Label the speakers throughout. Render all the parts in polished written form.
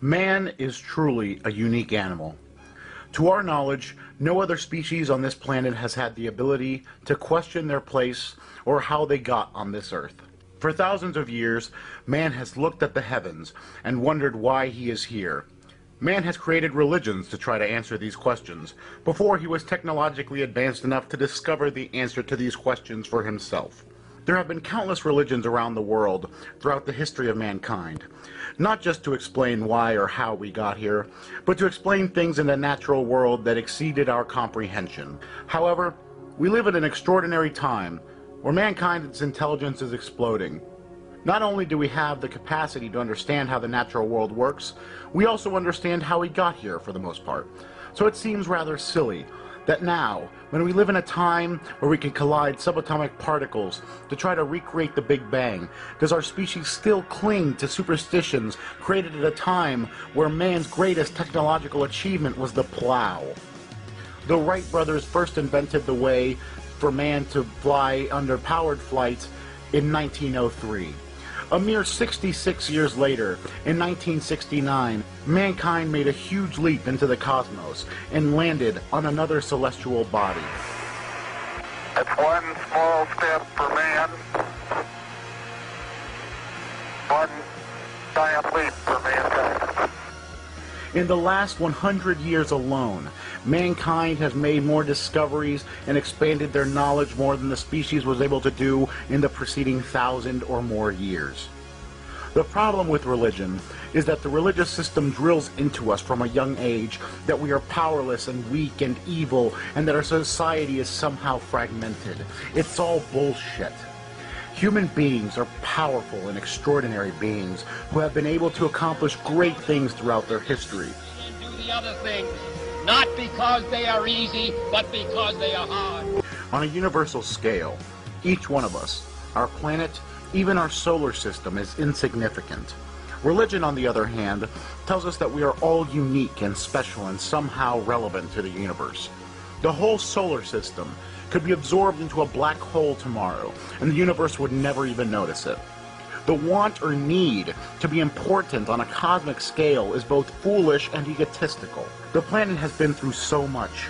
Speaker 1: Man is truly a unique animal. To our knowledge, no other species on this planet has had the ability to question their place or how they got on this earth. For thousands of years, man has looked at the heavens and wondered why he is here. Man has created religions to try to answer these questions, before he was technologically advanced enough to discover the answer to these questions for himself. There have been countless religions around the world throughout the history of mankind, not just to explain why or how we got here, but to explain things in the natural world that exceeded our comprehension. However, we live in an extraordinary time where mankind's intelligence is exploding. Not only do we have the capacity to understand how the natural world works, we also understand how we got here for the most part. So it seems rather silly that now, when we live in a time where we can collide subatomic particles to try to recreate the Big Bang, does our species still cling to superstitions created at a time where man's greatest technological achievement was the plow? The Wright brothers first invented the way for man to fly under powered flight in 1903. A mere 66 years later, in 1969, mankind made a huge leap into the cosmos and landed on another celestial body.
Speaker 2: It's one small step for man, one giant leap for mankind.
Speaker 1: In the last 100 years alone, mankind has made more discoveries and expanded their knowledge more than the species was able to do in the preceding 1,000 or more years. The problem with religion is that the religious system drills into us from a young age that we are powerless and weak and evil, and that our society is somehow fragmented. It's all bullshit. Human beings are powerful and extraordinary beings who have been able to accomplish great things throughout their history.
Speaker 3: And do the other things, not because they are easy, but because they are hard.
Speaker 1: On a universal scale, each one of us, our planet, even our solar system, is insignificant. Religion, on the other hand, tells us that we are all unique and special and somehow relevant to the universe. The whole solar system could be absorbed into a black hole tomorrow, and the universe would never even notice it. The want or need to be important on a cosmic scale is both foolish and egotistical. The planet has been through so much.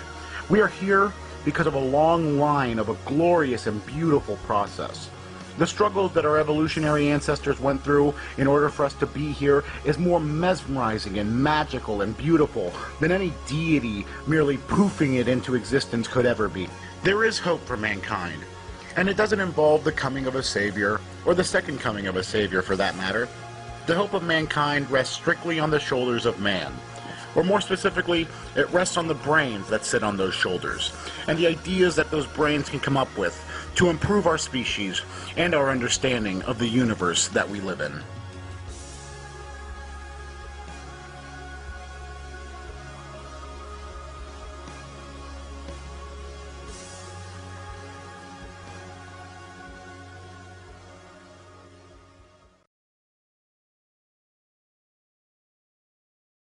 Speaker 1: We are here because of a long line of a glorious and beautiful process. The struggles that our evolutionary ancestors went through in order for us to be here is more mesmerizing and magical and beautiful than any deity merely poofing it into existence could ever be. There is hope for mankind, and it doesn't involve the coming of a savior, or the second coming of a savior for that matter. The hope of mankind rests strictly on the shoulders of man. Or more specifically, it rests on the brains that sit on those shoulders, and the ideas that those brains can come up with to improve our species and our understanding of the universe that we live in.